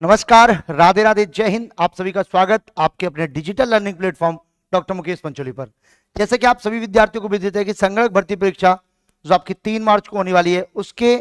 नमस्कार, राधे राधे, जय हिंद। आप सभी का स्वागत आपके अपने digital learning platform doctor Mukesh Pancholi पर। जैसे कि आप सभी विद्यार्थियों को विदित है कि संगणक भर्ती परीक्षा जो आपकी 3 मार्च को होने वाली है, उसके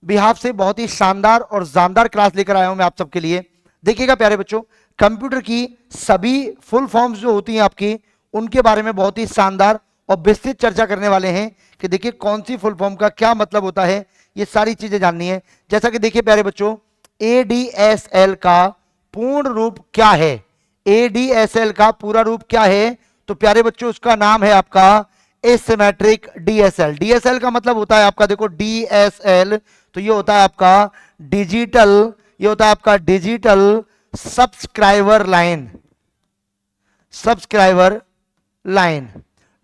बिहाफ से बहुत ही शानदार और जानदार क्लास लेकर आया हूं मैं आप सबके लिए। देखिएगा प्यारे बच्चों, कंप्यूटर की सभी फुल फॉर्म्स जो होती हैं आपकी, उनके बारे में बहुत ही शानदार और विस्तृत चर्चा करने वाले हैं कि देखिए कौन सी फुल फॉर्म का क्या मतलब होता है, ये सारी चीजें जाननी है। जैसा कि देखिए प्यारे बच्चों, एडीएसएल का पूर्ण रूप क्या है? एडीएसएल का पूरा रूप क्या है? तो प्यारे बच्चों, उसका नाम है आपका एसिमेट्रिक डीएसएल। डीएसएल का मतलब होता है आपका, देखो डीएसएल तो ये होता है आपका डिजिटल, ये होता है आपका digital subscriber line. Subscriber line,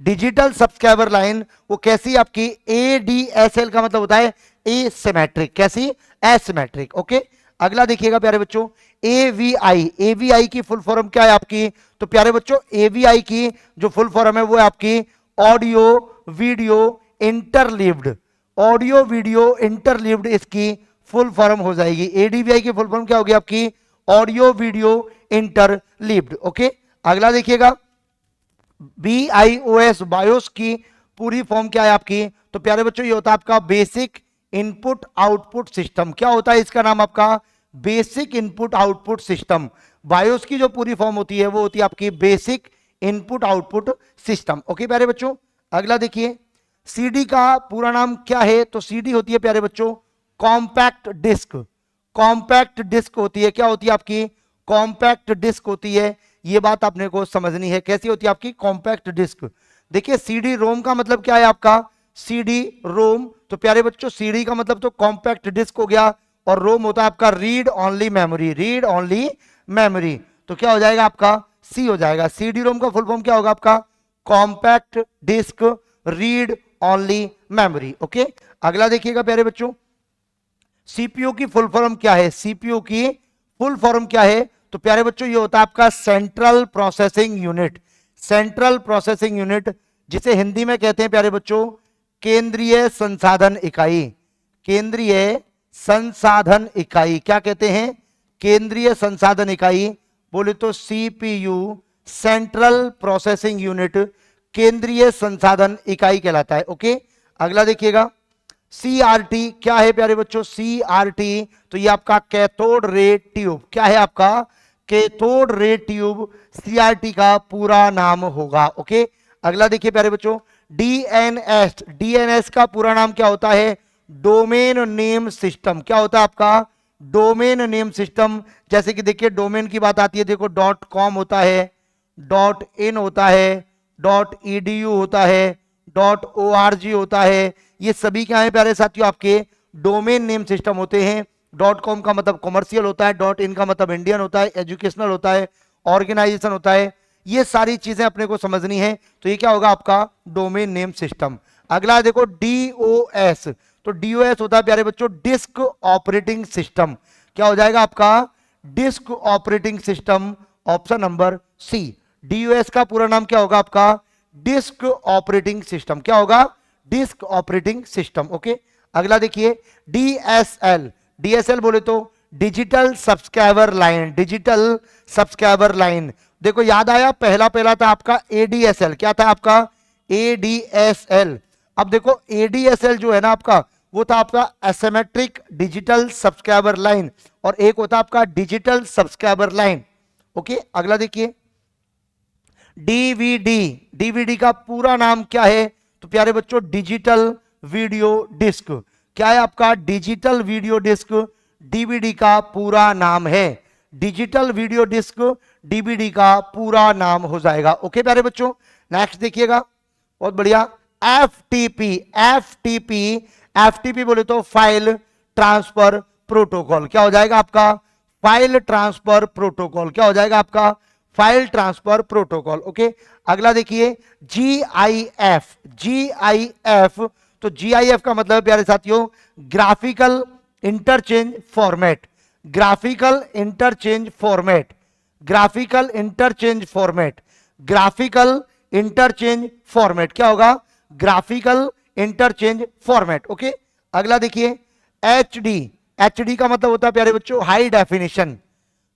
digital subscriber line, वो कैसी आपकी? एडीएसएल का मतलब होता है एसिमेट्रिक। कैसी? एसिमेट्रिक। ओके, अगला देखिएगा प्यारे बच्चों, एवीआई। एवीआई की फुल फॉर्म क्या है आपकी? तो प्यारे बच्चों, एवीआई की जो फुल फॉर्म है वो है आपकी audio video interleaved. Audio video interleaved इसकी फुल फॉर्म हो जाएगी। एडीवीआई की फुल फॉर्म क्या होगी आपकी? Audio video interleaved. ओके, अगला देखिएगा, BIOS, बायोस की पूरी फॉर्म क्या है आपकी? तो प्यारे बच्चों, ये होता है आपका बेसिक इनपुट आउटपुट सिस्टम। क्या होता है इसका नाम आपका? Basic input output system. BIOS की जो पूरी फॉर्म होती है वो होती है आपकी basic input output system. Okay प्यारे बच्चों, अगला देखिए, सीडी का पूरा नाम क्या है? तो सीडी होती है प्यारे बच्चों कॉम्पैक्ट डिस्क। कॉम्पैक्ट डिस्क होती है, क्या होती है आपकी? कॉम्पैक्ट डिस्क होती है। ये बात आपने को समझनी है, कैसी होती है आपकी? Compact disc. देखिए सीडी रोम का मतलब क्या है आपका? सीडी रोम, तो प्यारे बच्चों सीडी का मतलब तो कॉम्पैक्ट डिस्क हो गया, और रोम होता है आपका read only memory. Read only memory, तो क्या हो जाएगा आपका? सी हो जाएगा। सीडी रोम का फुल फॉर्म क्या होगा आपका? Compact disc read only memory. Okay, अगला देखिएगा प्यारे बच्चों, सीपीयू की फुल फॉर्म क्या है? सीपीयू की फुल फॉर्म क्या है? तो प्यारे बच्चों, ये होता है आपका central processing unit. Central processing unit, जिसे हिंदी में कहते हैं प्यारे बच्चों केंद्रीय संसाधन इकाई। केंद्रीय संसाधन इकाई, क्या कहते हैं? केंद्रीय संसाधन इकाई। बोले तो सीपीयू, सेंट्रल प्रोसेसिंग यूनिट, केंद्रीय संसाधन इकाई कहलाता है। ओके, अगला देखिएगा, सीआरटी क्या है प्यारे बच्चों? सीआरटी, तो ये आपका कैथोड रे ट्यूब। क्या है आपका? कैथोड रे ट्यूब सीआरटी का पूरा नाम होगा। ओके, अगला देखिए प्यारे बच्चों, डीएनएस। डीएनएस का पूरा नाम क्या होता है? Domain name system. क्या होता है आपका? Domain name system. जैसे कि देखिए डोमेन की बात आती है, देखो .com होता है, .in होता है, .edu होता है, .org होता है। ये सभी क्या है प्यारे साथियों? आपके डोमेन नेम सिस्टम होते हैं। .com का मतलब कॉमर्शियल होता है, .in का मतलब इंडियन होता है, एजुकेशनल होता है, ऑर्गेनाइजेशन होता है। ये सारी चीजें अपने को समझनी है, तो ये क्या होगा आपका? Domain name system. अगला देखो डीओएस, तो डीओएस होता है प्यारे बच्चों डिस्क ऑपरेटिंग सिस्टम। क्या हो जाएगा आपका? Disk operating system, option number C. DOS का पूरा नाम क्या होगा आपका? Disk operating system. क्या होगा? Disc operating system. ओके, अगला देखिए, डीएसएल। डीएसएल बोले तो digital subscriber line. Digital subscriber line, देखो याद आया, पहला पहला था आपका एडीएसएल। क्या था आपका? एडीएसएल। अब देखो एडीएसएल जो है ना आपका, वो था आपका एसिमेट्रिक डिजिटल सब्सक्राइबर लाइन, और एक होता आपका डिजिटल सब्सक्राइबर लाइन। ओके, अगला देखिए, डीवीडी। डीवीडी का पूरा नाम क्या है? तो प्यारे बच्चों डिजिटल वीडियो डिस्क। क्या है आपका? डिजिटल वीडियो डिस्क डीवीडी का पूरा नाम है। डिजिटल वीडियो डिस्क डीवीडी का पूरा नाम हो जाएगा। ओके प्यारे बच्चों, नेक्स्ट देखिएगा, बहुत बढ़िया, एफटीपी। एफटीपी, एफटीपी बोले तो फाइल ट्रांसफर प्रोटोकॉल। क्या हो जाएगा आपका? File transfer protocol. क्या हो जाएगा आपका? File transfer protocol. ओके, अगला देखिए, जीआईएफ। जीआईएफ, तो जीआईएफ का मतलब प्यारे साथियों graphical interchange format. Graphical interchange format, graphical interchange format, graphical interchange format. क्या होगा? Graphical interchange format. ओके, अगला देखिए, एचडी। एचडी का मतलब होता है प्यारे बच्चों high definition,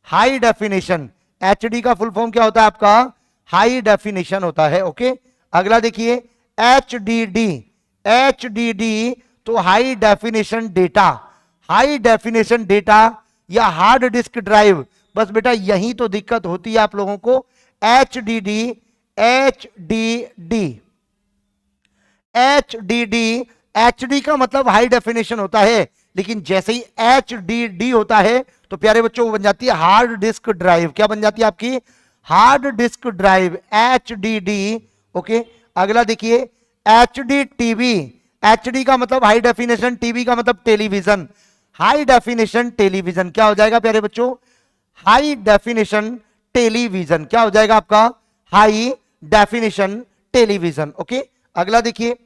high definition. HD का फुल फॉर्म क्या होता है आपका, हाई डेफिनेशन होता है। ओके, अगला देखिए एचडीडी, एचडीडी तो high definition data, high definition data या हार्ड डिस्क ड्राइव। बस बेटा यही तो दिक्कत होती है आप लोगों को, एचडीडी, एचडीडी, एचडीडी। एचडी का मतलब हाई डेफिनेशन होता है, लेकिन जैसे ही एचडीडी होता है तो प्यारे बच्चों वो बन जाती है हार्ड डिस्क ड्राइव। क्या बन जाती है आपकी, hard disk drive, HDD. Okay, अगला देखिए एचडी टीवी। एचडी का मतलब हाई डेफिनेशन, टीवी का मतलब टेलीविजन, हाई डेफिनेशन टेलीविजन। क्या हो जाएगा प्यारे बच्चों, हाई डेफिनेशन टेलीविजन। क्या हो जाएगा आपका, हाई डेफिनेशन टेलीविजन। ओके, अगला देखिए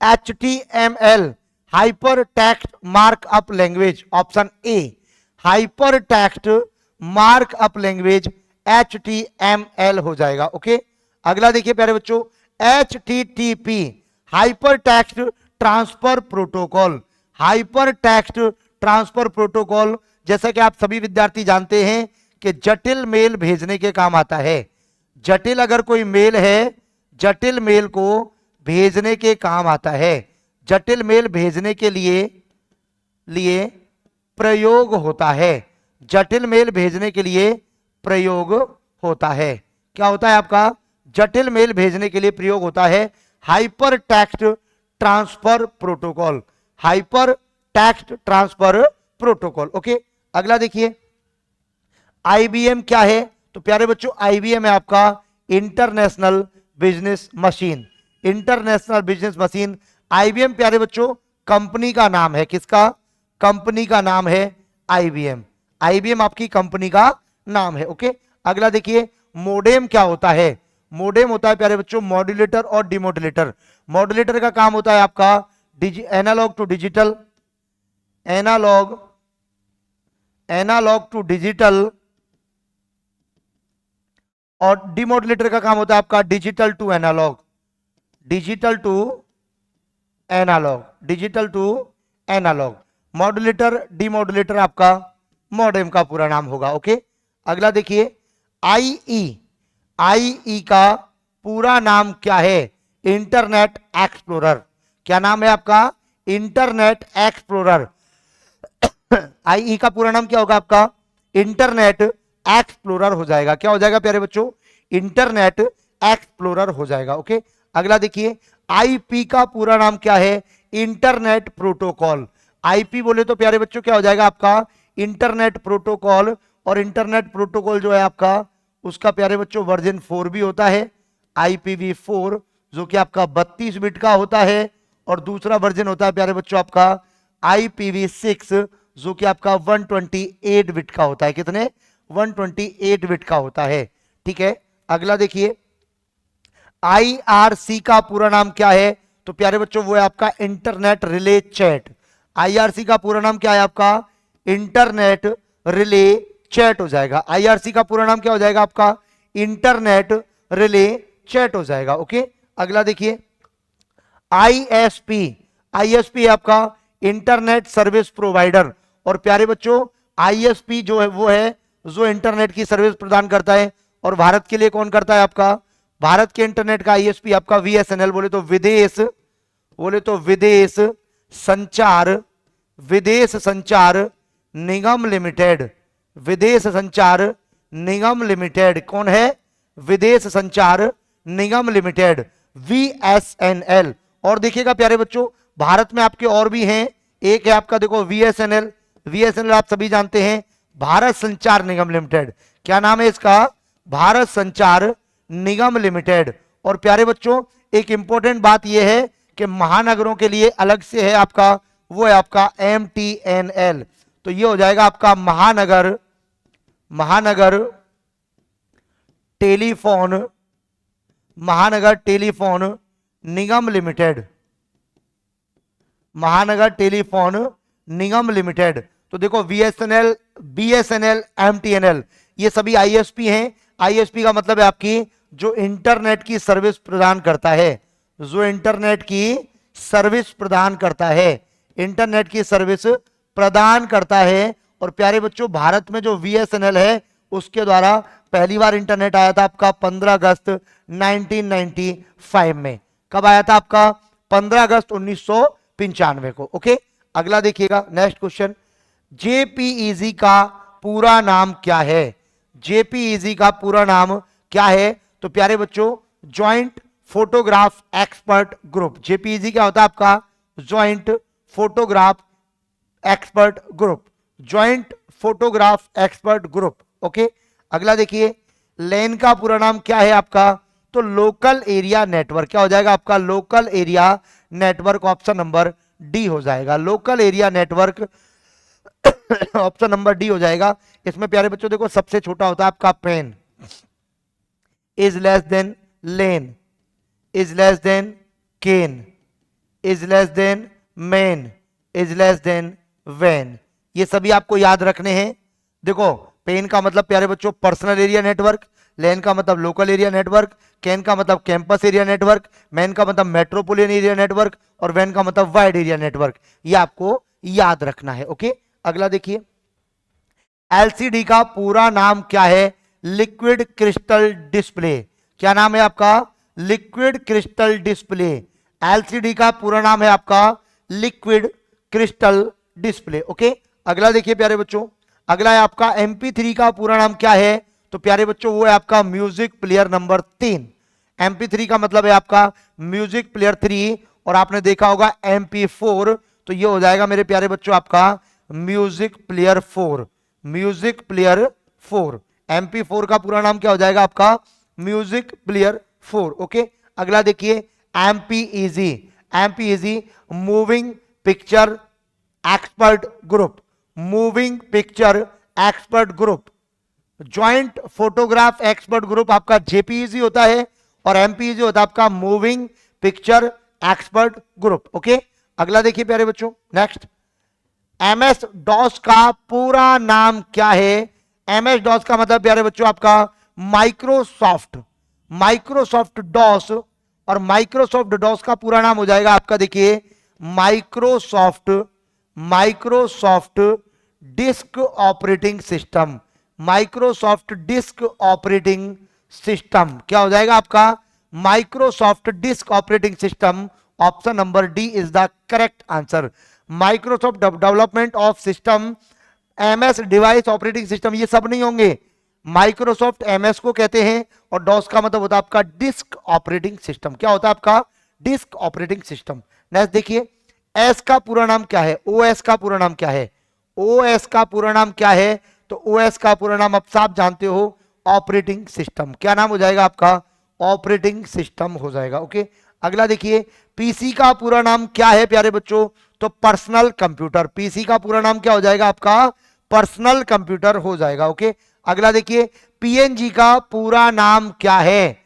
HTML, hyper text markup language, option A hyper text markup language HTML हो जाएगा। ओके, अगला देखिए प्यारे बच्चों HTTP, hyper text transfer protocol, hyper text transfer protocol. जैसा कि आप सभी विद्यार्थी जानते हैं कि जटिल मेल भेजने के काम आता है, जटिल अगर कोई मेल है, जटिल मेल को भेजने के काम आता है, जटिल मेल भेजने के लिए प्रयोग होता है, जटिल मेल भेजने के लिए प्रयोग होता है। क्या होता है आपका, जटिल मेल भेजने के लिए प्रयोग होता है hyper text transfer protocol, hyper text transfer protocol. Okay, अगला देखिए आईबीएम क्या है, तो प्यारे बच्चों आईबीएम है आपका international business machine, international business machine. IBM प्यारे बच्चों कंपनी का नाम है, किसका, कंपनी का नाम है आईबीएम, आईबीएम आपकी कंपनी का नाम है। ओके, अगला देखिए मोडेम क्या होता है, मोडेम होता है प्यारे बच्चों मॉड्यूलेटर और डिमॉड्यूलेटर। मॉड्यूलेटर का काम होता है आपका analog to digital, analog to digital, और डिमॉड्यूलेटर का काम होता है आपका digital to analog, digital to analog, digital to analog. Modulator demodulator आपका मॉडेम का पूरा नाम होगा। ओके, अगला देखिए आईई, आईई का पूरा नाम क्या है, इंटरनेट एक्सप्लोरर। क्या नाम है आपका, इंटरनेट एक्सप्लोरर। आईई का पूरा नाम क्या होगा आपका, इंटरनेट एक्सप्लोरर हो जाएगा। क्या हो जाएगा प्यारे बच्चों, इंटरनेट एक्सप्लोरर हो जाएगा। ओके, अगला देखिए आईपी का पूरा नाम क्या है, इंटरनेट प्रोटोकॉल। आईपी बोले तो प्यारे बच्चों क्या हो जाएगा आपका, इंटरनेट प्रोटोकॉल। और इंटरनेट प्रोटोकॉल जो है आपका उसका प्यारे बच्चों वर्जन 4 भी होता है, IPv4 जो कि आपका 32 बिट का होता है, और दूसरा वर्जन होता है प्यारे बच्चों आपका IPv6 जो कि आपका 128 बिट का होता है। कितने, 128 बिट का होता है। ठीक है, अगला देखिए IRC का पूरा नाम क्या है, तो प्यारे बच्चों वो है आपका इंटरनेट रिले चैट। IRC का पूरा नाम क्या है आपका, इंटरनेट रिले चैट हो जाएगा। IRC का पूरा नाम क्या हो जाएगा आपका, इंटरनेट रिले चैट हो जाएगा। ओके, अगला देखिए ISP, ISP है आपका इंटरनेट सर्विस प्रोवाइडर। और प्यारे बच्चों ISP जो है वो है जो इंटरनेट की सर्विस प्रदान करता है। और भारत के लिए कौन करता है आपका, भारत के इंटरनेट का ISP आपका VSNL, बोले तो विदेश संचार निगम लिमिटेड, विदेश संचार निगम लिमिटेड। कौन है, विदेश संचार निगम लिमिटेड, VSNL। और देखिएगा प्यारे बच्चों भारत में आपके और भी हैं, एक है आपका देखो VSNL, VSNL आप सभी जानते हैं भारत संचार निगम लिमिटेड। क्या नाम है इसका, भारत संचार निगम लिमिटेड। और प्यारे बच्चों एक इंपॉर्टेंट बात यह है कि महानगरों के लिए अलग से है आपका, वो है आपका MTNL। तो ये हो जाएगा आपका महानगर टेलीफोन निगम लिमिटेड, महानगर टेलीफोन निगम लिमिटेड। तो देखो VSNL, BSNL, MTNL ये सभी ISP हैं। ISP का मतलब है आपकी जो इंटरनेट की सर्विस प्रदान करता है, जो इंटरनेट की सर्विस प्रदान करता है, इंटरनेट की सर्विस प्रदान करता है। और प्यारे बच्चों भारत में जो VSNL है उसके द्वारा पहली बार इंटरनेट आया था आपका 15 अगस्त 1995 में। कब आया था आपका? 15 अगस्त 1995 को। ओके, अगला देखिएगा नेक्स्ट क्वेश्चन। JPEG का पूरा नाम क्या है? JPEG का पूरा नाम क्या है? तो प्यारे बच्चों joint photograph expert group. JPEG क्या होता है आपका? Joint photograph expert group, joint photograph expert group. Okay, अगला देखिए लेन का पूरा नाम क्या है आपका? तो लोकल एरिया नेटवर्क। क्या हो जाएगा आपका? Local area network. Option number D हो जाएगा, local area network. Option number D हो जाएगा। इसमें प्यारे बच्चों देखो सबसे छोटा होता है आपका PAN, is less than LAN, is less than CAN, is less than MAN, is less than वेन। ये सभी आपको याद रखने हैं। देखो पेन का मतलब प्यारे बच्चों पर्सनल एरिया नेटवर्क, लेन का मतलब लोकल एरिया नेटवर्क, कैन का मतलब कैंपस एरिया नेटवर्क, मैन का मतलब मेट्रोपोलियन एरिया नेटवर्क और वैन का मतलब वाइड एरिया नेटवर्क। ये आपको याद रखना है। ओके, अगला देखिए LCD का पूरा नाम क्या है? Liquid crystal display. क्या नाम है आपका? Liquid crystal display. LCD का पूरा नाम है आपका लिक्विड क्रिस्टल डिस्प्ले। ओके, अगला देखिए प्यारे बच्चों, अगला है आपका MP3 का पूरा नाम क्या है? तो प्यारे बच्चों वो है आपका म्यूजिक प्लेयर नंबर 3। MP3 का मतलब है आपका म्यूजिक प्लेयर 3। और आपने देखा होगा MP4, तो ये हो जाएगा मेरे प्यारे बच्चों आपका music player 4, music player 4। MP4 का पूरा नाम क्या हो जाएगा आपका? Music player 4। ओके, अगला देखिए MPEG, MPEG moving picture expert group, moving picture expert group. Joint photograph expert group आपका JPEG होता है और MPEG होता है आपका moving picture expert group. Okay, अगला देखिए प्यारे बच्चों नेक्स्ट, MS DOS का पूरा नाम क्या है? MS DOS का मतलब प्यारे बच्चों आपका माइक्रोसॉफ्ट, माइक्रोसॉफ्ट डॉस। और माइक्रोसॉफ्ट डॉस का पूरा नाम हो जाएगा आपका देखिए Microsoft, Microsoft disc operating system, Microsoft disc operating system. क्या हो जाएगा आपका? Microsoft disc operating system. Option number D is the correct answer. Microsoft development of system, MS device operating system, ये सब नहीं होंगे। माइक्रोसॉफ्ट MS को कहते हैं और डॉस का मतलब होता है आपका डिस्क ऑपरेटिंग सिस्टम। क्या होता है आपका? Disk operating system. नेक्स्ट देखिए एस का पूरा नाम क्या है? OS का पूरा नाम क्या है? OS का पूरा नाम क्या है? तो OS का पूरा नाम आप सब जानते हो, ऑपरेटिंग सिस्टम। क्या नाम हो जाएगा आपका? ऑपरेटिंग सिस्टम हो जाएगा। ओके, अगला देखिए PC का पूरा नाम क्या है प्यारे बच्चों? तो पर्सनल कंप्यूटर। PC का पूरा नाम क्या हो जाएगा आपका? पर्सनल कंप्यूटर हो जाएगा। ओके, अगला देखिए PNG का पूरा नाम क्या है?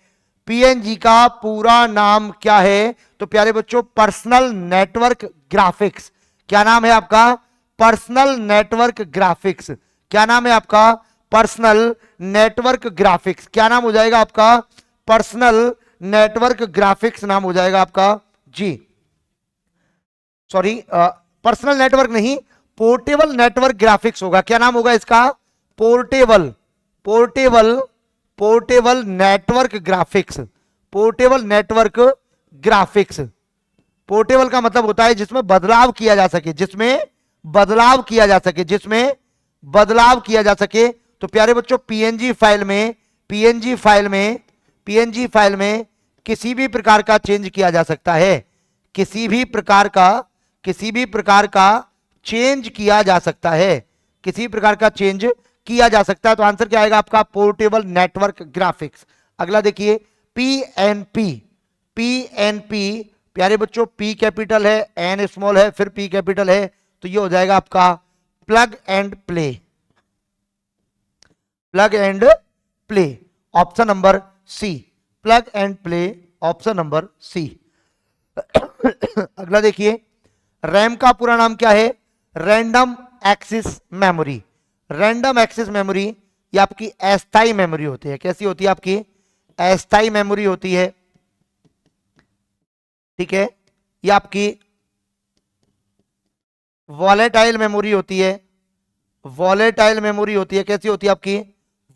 PNG का पूरा नाम क्या है? तो प्यारे बच्चों पर्सनल नेटवर्क ग्राफिक्स। क्या नाम है आपका? Personal network graphics. क्या नाम है आपका? Personal network graphics. क्या नाम हो जाएगा आपका? पर्सनल नेटवर्क ग्राफिक्स नाम हो जाएगा आपका जी। सॉरी, पर्सनल नेटवर्क नहीं, पोर्टेबल नेटवर्क ग्राफिक्स होगा। क्या नाम होगा इसका? Portable, portable, portable network graphics, portable network graphics. Portable का मतलब होता है जिसमें बदलाव किया जा सके, जिसमें बदलाव किया जा सके, जिसमें बदलाव किया जा सके। तो प्यारे बच्चों PNG फाइल में, PNG फाइल में, PNG फाइल में किसी भी प्रकार का चेंज किया जा सकता है, किसी भी प्रकार का, किसी भी प्रकार का चेंज किया जा सकता है, किसी प्रकार का चेंज किया जा सकता है। तो आंसर क्या आएगा आपका? Portable network graphics. अगला देखिए PNP, PNP प्यारे बच्चों P कैपिटल है, N स्मॉल है, फिर P कैपिटल है, तो ये हो जाएगा आपका plug and play, plug and play. Option number C, plug and play, option number C. अगला देखिए रैम का पूरा नाम क्या है? Random access memory. Random access memory ये आपकी अस्थाई मेमोरी होती है। कैसी होती है आपकी? अस्थाई मेमोरी होती है, ठीक है। ये आपकी वॉलेटाइल मेमोरी होती है, वॉलेटाइल मेमोरी होती है। कैसी होती है आपकी?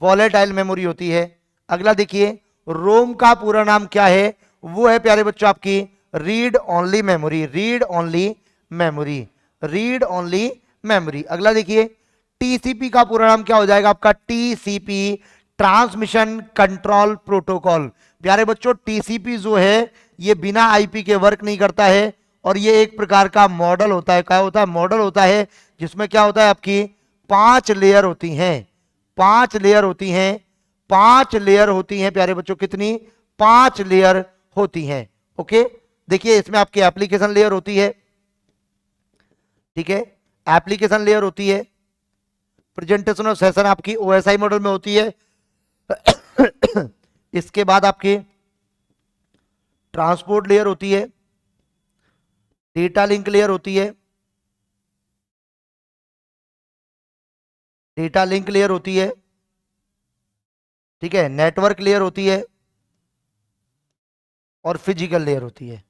वॉलेटाइल मेमोरी होती है। अगला देखिए, रोम का पूरा नाम क्या है? वो है प्यारे बच्चों आपकी read only memory, read only memory, read only memory. अगला देखिए, टीसीपी का पूरा नाम क्या हो जाएगा आपका? TCP, transmission control protocol. प्यारे बच्चों, टीसीपी जो है ये बिना आईपी के वर्क नहीं करता है, और ये एक प्रकार का मॉडल होता है। क्या होता है? मॉडल होता है, जिसमें क्या होता है आपकी 5 लेयर होती हैं, 5 लेयर होती हैं, 5 लेयर होती हैं प्यारे बच्चों। कितनी? 5 लेयर होती हैं। ओके, देखिए इसमें आपकी एप्लीकेशन लेयर होती है, ठीक है, एप्लीकेशन लेयर होती है। प्रेजेंटेशन और सेशन आपकी ओएसआई मॉडल में होती है। इसके बाद आपकी ट्रांसपोर्ट लेयर होती है, डेटा लिंक लेयर होती है, डेटा लिंक लेयर होती है, ठीक है, नेटवर्क लेयर होती है, और फिजिकल लेयर होती है।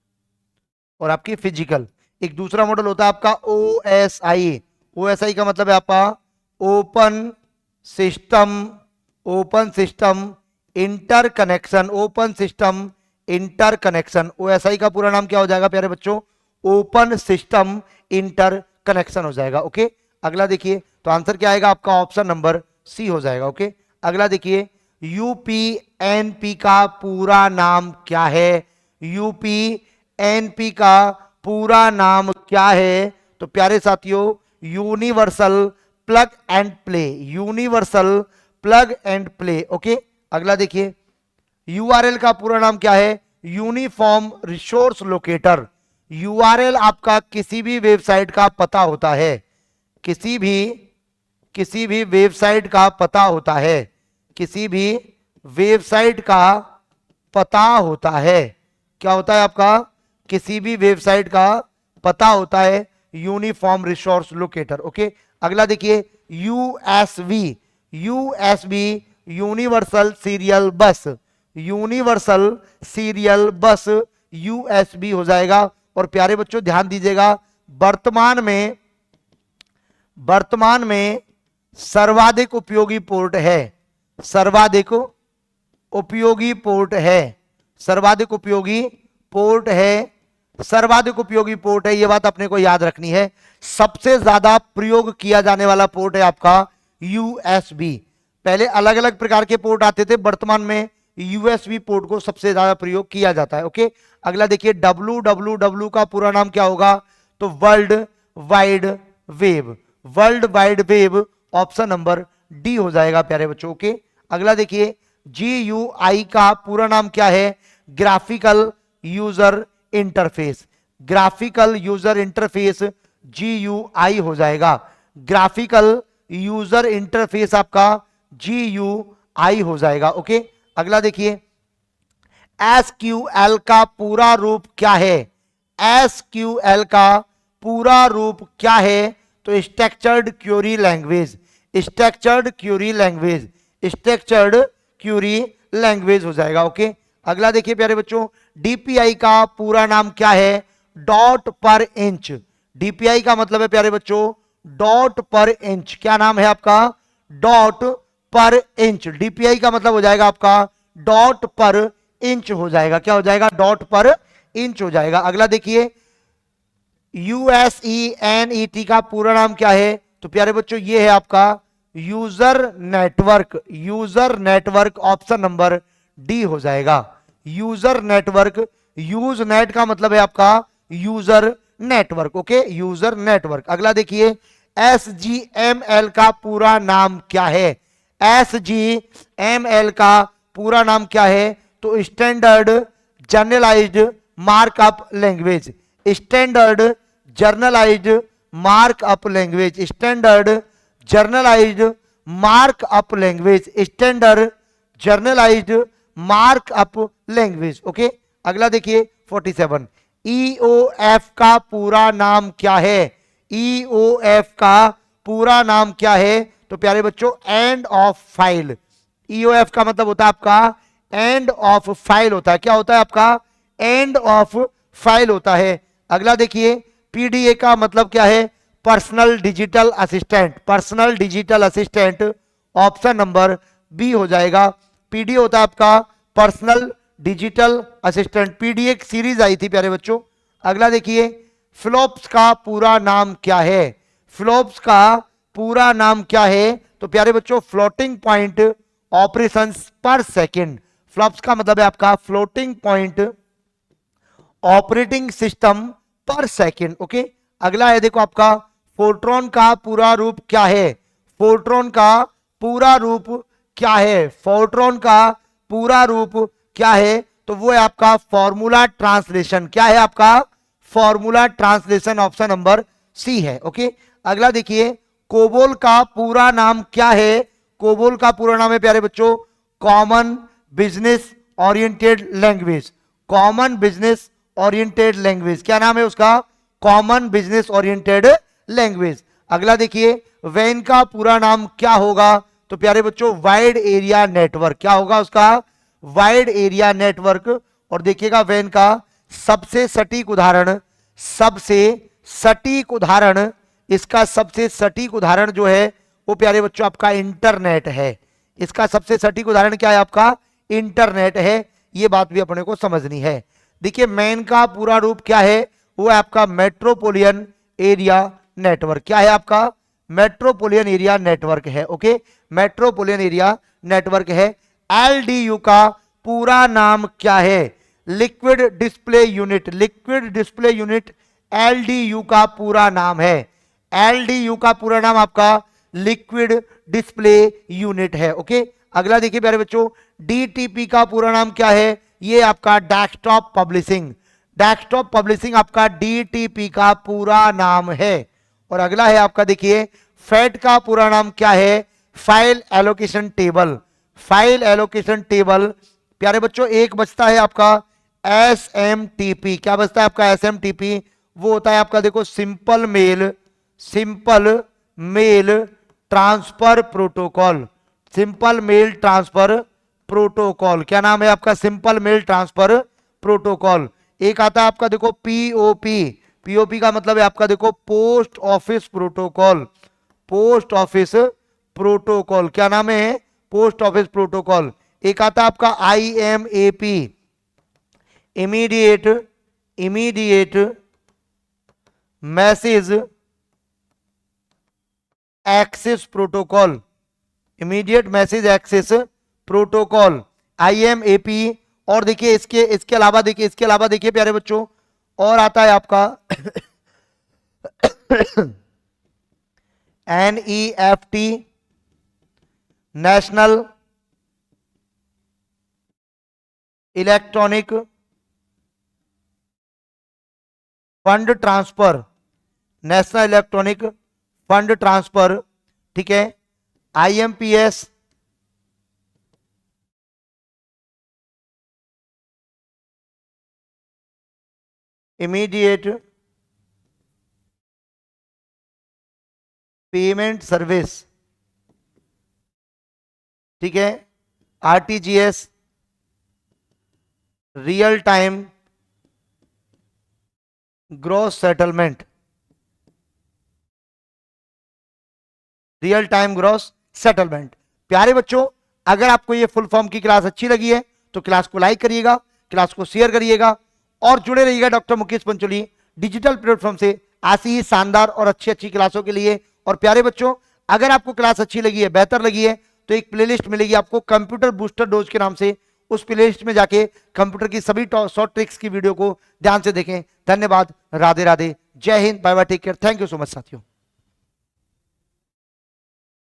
और आपकी फिजिकल एक दूसरा मॉडल होता है आपका ओएसआई। ओएसआई का मतलब है आपका open system, open system interconnection, open system interconnection. OSI का पूरा नाम क्या हो जाएगा प्यारे बच्चों? ओपन सिस्टम इंटरकनेक्शन हो जाएगा। ओके, अगला देखिए, तो आंसर क्या आएगा आपका? ऑप्शन नंबर सी हो जाएगा। ओके, अगला देखिए, यूपीएनपी का पूरा नाम क्या है? यूपीएनपी का पूरा नाम क्या है? तो प्यारे साथियों, universal plug and play, universal plug and play. Okay, अगला देखिए, यूआरएल का पूरा नाम क्या है? Uniform resource locator. यूआरएल आपका किसी भी वेबसाइट का पता होता है, किसी भी वेबसाइट का पता होता है, किसी भी वेबसाइट का पता होता है। क्या होता है आपका? किसी भी वेबसाइट का पता होता है, यूनिफॉर्म रिसोर्स लोकेटर। ओके, अगला देखिए, यूएसबी, यूएसबी यूनिवर्सल सीरियल बस, यूनिवर्सल सीरियल बस यूएसबी हो जाएगा। और प्यारे बच्चों ध्यान दीजिएगा, वर्तमान में सर्वाधिक उपयोगी पोर्ट है, सर्वाधिक उपयोगी पोर्ट है, सर्वाधिक उपयोगी पोर्ट है, सर्वाधिक उपयोगी पोर्ट है। यह बात अपने को याद रखनी है। सबसे ज्यादा प्रयोग किया जाने वाला पोर्ट है आपका यूएसबी। पहले अलग अलग प्रकार के पोर्ट आते थे, वर्तमान में यूएसबी पोर्ट को सबसे ज्यादा प्रयोग किया जाता है। ओके, अगला देखिए, www का पूरा नाम क्या होगा? तो world wide web, world wide web option number D हो जाएगा प्यारे बच्चों। ओके, अगला देखिए, GUI का पूरा नाम क्या है? Graphical user interface, graphical user interface GUI हो जाएगा। ग्राफिकल यूजर इंटरफेस आपका GUI हो जाएगा। ओके, अगला देखिए, SQL का पूरा रूप क्या है? SQL का पूरा रूप क्या है? तो structured query language, structured query language, structured query language हो जाएगा। ओके, अगला देखिए प्यारे बच्चों, DPI का पूरा नाम क्या है? डॉट पर इंच। DPI का मतलब है प्यारे बच्चों डॉट पर इंच। क्या नाम है आपका? डॉट पर इंच। DPI का मतलब हो जाएगा आपका डॉट पर इंच हो जाएगा। क्या हो जाएगा? डॉट पर इंच हो जाएगा। अगला देखिए, USENET का पूरा नाम क्या है? तो प्यारे बच्चों ये है आपका user network, user network option number D हो जाएगा। यूजर नेटवर्क, यूज नेट का मतलब है आपका user network. Okay, user network. अगला देखिए, SGML का पूरा नाम क्या है? SGML का पूरा नाम क्या है? तो standard generalized markup language, standard generalized markup language, standard generalized markup language, standard generalized markup language. Okay, अगला देखिए 47, EOF का पूरा नाम क्या है? EOF का पूरा नाम क्या है? तो प्यारे बच्चों एंड ऑफ फाइल। EOF का मतलब होता है आपका एंड ऑफ फाइल होता है। क्या होता है आपका? एंड ऑफ फाइल होता है। अगला देखिए, PDA का मतलब क्या है? Personal digital assistant, personal digital assistant option number B हो जाएगा। पीडी होता है आपका पर्सनल डिजिटल असिस्टेंट, पीडी एक सीरीज आई थी प्यारे बच्चों। अगला देखिए, फ्लॉप्स का पूरा नाम क्या है? फ्लॉप्स का पूरा नाम क्या है? तो प्यारे बच्चों फ्लोटिंग पॉइंट ऑपरेशंस पर सेकंड। फ्लॉप्स का मतलब है आपका फ्लोटिंग पॉइंट ऑपरेटिंग सिस्टम पर सेकंड। ओके, अगला है देखो आपका फोर्ट्रॉन का पूरा रूप क्या है? फोर्ट्रॉन का पूरा रूप क्या है? फोर्ट्रॉन का पूरा रूप क्या है? तो वो है आपका फॉर्मूला ट्रांसलेशन। क्या है आपका? Formula translation, option number C है। ओके, अगला देखिए, कोबोल का पूरा नाम क्या है? कोबोल का पूरा नाम है प्यारे बच्चों common business oriented language. Common business oriented language, क्या नाम है उसका? Common business oriented language. अगला देखिए, वैन का पूरा नाम क्या होगा? तो प्यारे बच्चों वाइड एरिया नेटवर्क। क्या होगा उसका? Wide area network. और देखिएगा वैन का सबसे सटीक उदाहरण, सबसे सटीक उदाहरण, इसका सबसे सटीक उदाहरण जो है वो प्यारे बच्चों आपका इंटरनेट है। इसका सबसे सटीक उदाहरण क्या है? आपका इंटरनेट है। ये बात भी अपने को समझनी है। देखिए मैन का पूरा रूप क्या है? वो है आपका मेट्रोपोलियन एरिया नेटवर्क। क्या है आपका? मेट्रोपोलियन एरिया नेटवर्क है। ओके, मेट्रोपोलियन एरिया नेटवर्क है। एलडीयू का पूरा नाम क्या है? Liquid display unit. Liquid display unit एलडीयू का पूरा नाम है। एलडीयू का पूरा नाम आपका लिक्विड डिस्प्ले यूनिट है। ओके, अगला देखिए प्यारे बच्चों, डीटीपी का पूरा नाम क्या है? ये आपका डेस्कटॉप पब्लिशिंग। डेस्कटॉप पब्लिशिंग आपका डीटीपी का पूरा नाम है। और अगला है आपका देखिए, फैट का पूरा नाम क्या है? File allocation table. File allocation table प्यारे बच्चों एक बचता है आपका एसएमटीपी। क्या बचता है आपका? एसएमटीपी। वो होता है आपका देखो simple mail, simple mail transfer protocol. Simple mail transfer protocol, क्या नाम है आपका? Simple mail transfer protocol. एक आता है आपका देखो पीओपी। पीओपी का मतलब है आपका देखो post office protocol. Post office protocol, क्या नाम है? Post office protocol. एक आता है आपका IMAP, immediate immediate message access protocol. Immediate message access protocol, IMAP. और देखिए इसके अलावा देखिए प्यारे बच्चों और आता है आपका NEFT, national electronic fund transfer. National electronic fund transfer, ठीक है। आईएमपीएस, इमीडिएट पेमेंट सर्विस, ठीक है। RTGS, real time gross settlement, real time gross settlement. प्यारे बच्चों अगर आपको ये फुल फॉर्म की क्लास अच्छी लगी है तो क्लास को लाइक करिएगा, क्लास को शेयर करिएगा और जुड़े रहिएगा doctor Mukesh Pancholi digital platform से ऐसी ही शानदार और अच्छी अच्छी क्लासों के लिए। और प्यारे बच्चों अगर आपको क्लास अच्छी लगी है, बेहतर लगी है, तो एक प्लेलिस्ट मिलेगी आपको कंप्यूटर बूस्टर डोज के नाम से। उस प्लेलिस्ट में जाके कंप्यूटर की सभी शॉर्ट ट्रिक्स की वीडियो को ध्यान से देखें। धन्यवाद, राधे राधे, जय Hind, bye bye, take care, thank you so much साथियों।